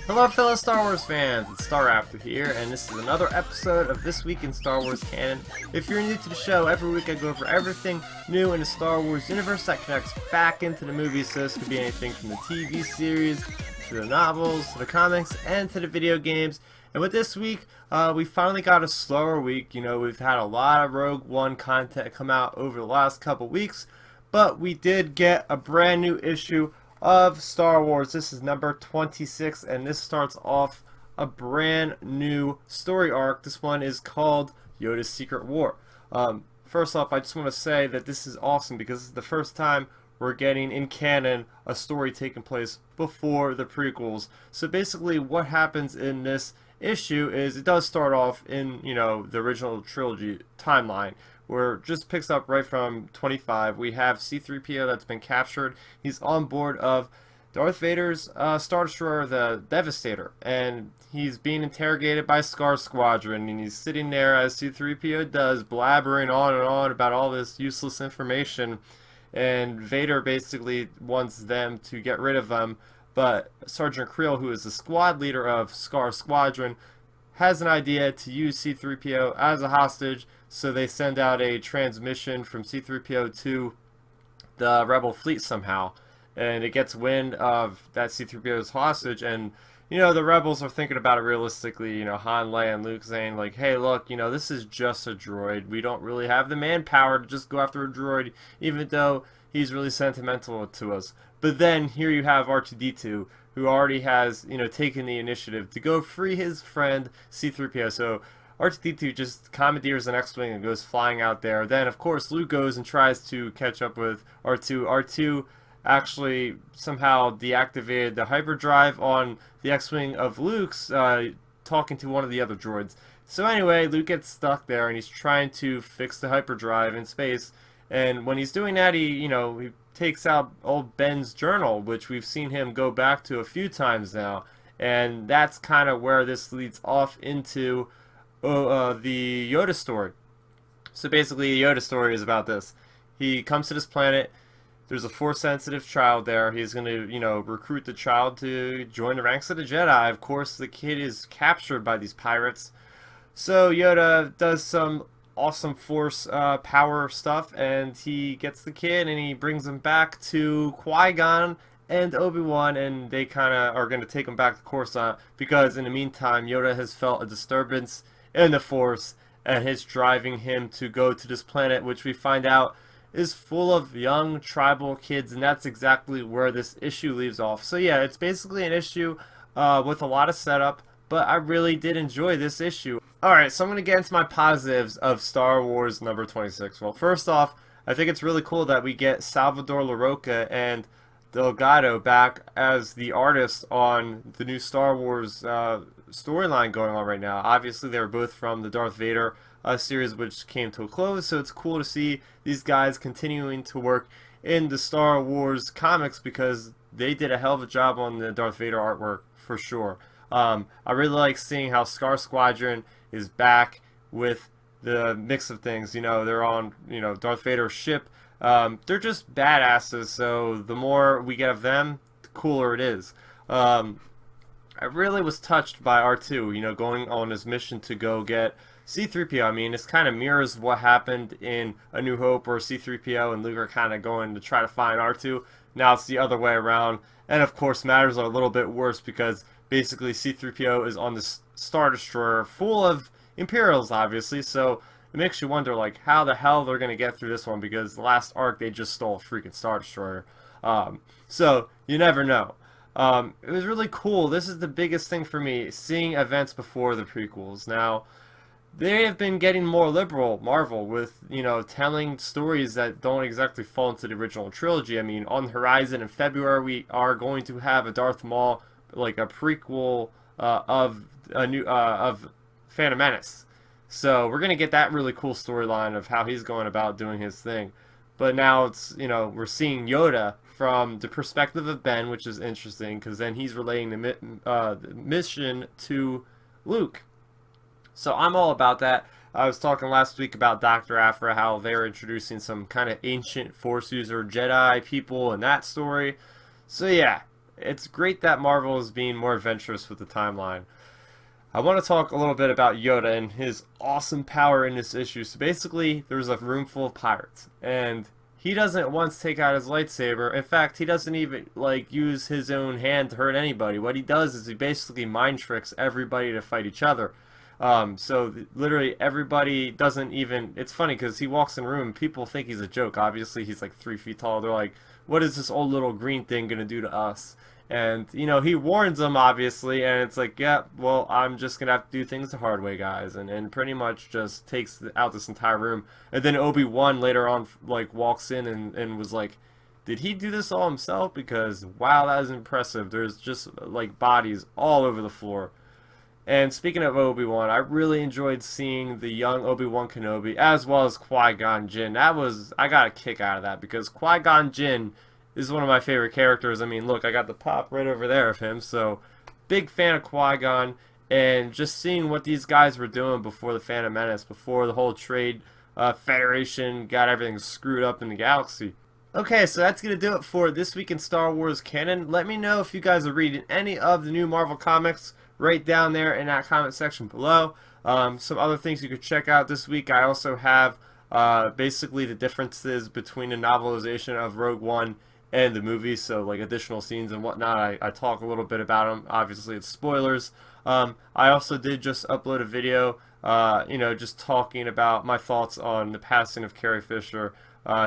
Hello fellow Star Wars fans, it's Starrapter here, and this is another episode of This Week in Star Wars Canon. If you're new to the show, every week I go over everything new in the Star Wars universe that connects back into the movies, so this could be anything from the TV series, to the novels, to the comics, and to the video games. And with this week, we finally got a slower week. You know, we've had a lot of Rogue One content come out over the last couple weeks, but we did get a brand new issue of Star Wars. This is number 26, and this starts off a brand new story arc. This one is called Yoda's Secret War. First off, I just want to say that this is awesome because this is the first time we're getting in canon a story taking place before the prequels. So basically what happens in this issue is it does start off in, you know, the original trilogy timeline, where it just picks up right from 25. We have C-3PO that's been captured. He's on board of Darth Vader's Star Destroyer, the Devastator, and he's being interrogated by Scar Squadron, and he's sitting there as C-3PO does, blabbering on and on about all this useless information, and Vader basically wants them to get rid of him, but Sergeant Creel, who is the squad leader of Scar Squadron, has an idea to use C-3PO as a hostage, so they send out a transmission from C-3PO to the Rebel fleet somehow, and it gets wind of that C-3PO's hostage, and you know, the Rebels are thinking about it realistically. You know, Han, Leia, and Luke saying like, hey look, you know, this is just a droid, we don't really have the manpower to just go after a droid, even though he's really sentimental to us. But then here you have R2-D2, who already has, you know, taken the initiative to go free his friend C-3PO. So R2-D2 just commandeers an X-Wing and goes flying out there. Then, of course, Luke goes and tries to catch up with R2. R2 actually somehow deactivated the hyperdrive on the X-Wing of Luke's, talking to one of the other droids. So anyway, Luke gets stuck there, and he's trying to fix the hyperdrive in space. And when he's doing that, he takes out old Ben's journal, which we've seen him go back to a few times now. And that's kind of where this leads off into the Yoda story. So basically, the Yoda story is about this. He comes to this planet. There's a Force-sensitive child there. He's going to, you know, recruit the child to join the ranks of the Jedi. Of course, the kid is captured by these pirates. So Yoda does some awesome Force power stuff, and he gets the kid and he brings him back to Qui-Gon and Obi-Wan, and they kind of are going to take him back to Coruscant because in the meantime Yoda has felt a disturbance in the Force, and it's driving him to go to this planet, which we find out is full of young tribal kids, and that's exactly where this issue leaves off. So yeah, it's basically an issue with a lot of setup, but I really did enjoy this issue. Alright, so I'm going to get into my positives of Star Wars number 26. Well, first off, I think it's really cool that we get Salvador Larroca and Delgado back as the artists on the new Star Wars storyline going on right now. Obviously, they're both from the Darth Vader series, which came to a close, so it's cool to see these guys continuing to work in the Star Wars comics because they did a hell of a job on the Darth Vader artwork for sure. I really like seeing how Scar Squadron is back with the mix of things. You know, they're on, you know, Darth Vader's ship. They're just badasses, so the more we get of them, the cooler it is. I really was touched by R2, you know, going on his mission to go get C-3PO. I mean, this kind of mirrors what happened in A New Hope, where C-3PO and Luke are kind of going to try to find R2. Now it's the other way around, and of course matters are a little bit worse because basically C-3PO is on this Star Destroyer full of Imperials, obviously, so it makes you wonder, like, how the hell they're going to get through this one, because the last arc they just stole a freaking Star Destroyer. So you never know. It was really cool. This is the biggest thing for me, seeing events before the prequels. Now, they have been getting more liberal, Marvel, with, you know, telling stories that don't exactly fall into the original trilogy. I mean, on the horizon in February, we are going to have a Darth Maul, like a prequel of Phantom Menace. So we're gonna get that really cool storyline of how he's going about doing his thing. But now it's, you know, we're seeing Yoda from the perspective of Ben, which is interesting because then he's relaying the mission to Luke. So I'm all about that. I was talking last week about Dr. Aphra, how they're introducing some kind of ancient Force user Jedi people in that story. So yeah, it's great that Marvel is being more adventurous with the timeline. I want to talk a little bit about Yoda and his awesome power in this issue. So basically, there's a room full of pirates, and he doesn't once take out his lightsaber. In fact, he doesn't even use his own hand to hurt anybody. What he does is he basically mind tricks everybody to fight each other. So literally everybody doesn't even. It's funny because he walks in a room, people think he's a joke. Obviously, he's like 3 feet tall. They're like, "What is this old little green thing gonna do to us?" And, he warns them, obviously, and it's like, yeah, well, I'm just going to have to do things the hard way, guys, and pretty much just takes out this entire room. And then Obi-Wan later on, walks in and was like, did he do this all himself? Because, wow, that was impressive. There's just, bodies all over the floor. And speaking of Obi-Wan, I really enjoyed seeing the young Obi-Wan Kenobi, as well as Qui-Gon Jinn. I got a kick out of that, because Qui-Gon Jinn is one of my favorite characters. I mean, look, I got the pop right over there of him, so big fan of Qui-Gon, and just seeing what these guys were doing before the Phantom Menace, before the whole trade Federation got everything screwed up in the galaxy. Okay, so that's going to do it for This Week in Star Wars Canon. Let me know if you guys are reading any of the new Marvel comics right down there in that comment section below. Some other things you could check out this week. I also have basically the differences between the novelization of Rogue One and the movie, so additional scenes and whatnot. I talk a little bit about them. Obviously, it's spoilers. I also did just upload a video, just talking about my thoughts on the passing of Carrie Fisher.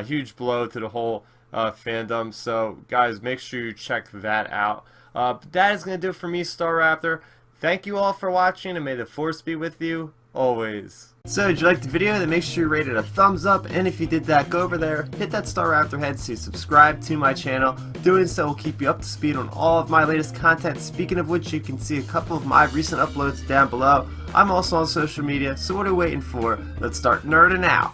Huge blow to the whole fandom. So, guys, make sure you check that out. But that is going to do it for me, Starrapter. Thank you all for watching, and may the Force be with you always. So, did you like the video? Then make sure you rate it a thumbs up, and if you did that, go over there, hit that Starrapter head to subscribe to my channel. Doing so will keep you up to speed on all of my latest content, speaking of which you can see a couple of my recent uploads down below. I'm also on social media, so what are you waiting for? Let's start nerding out!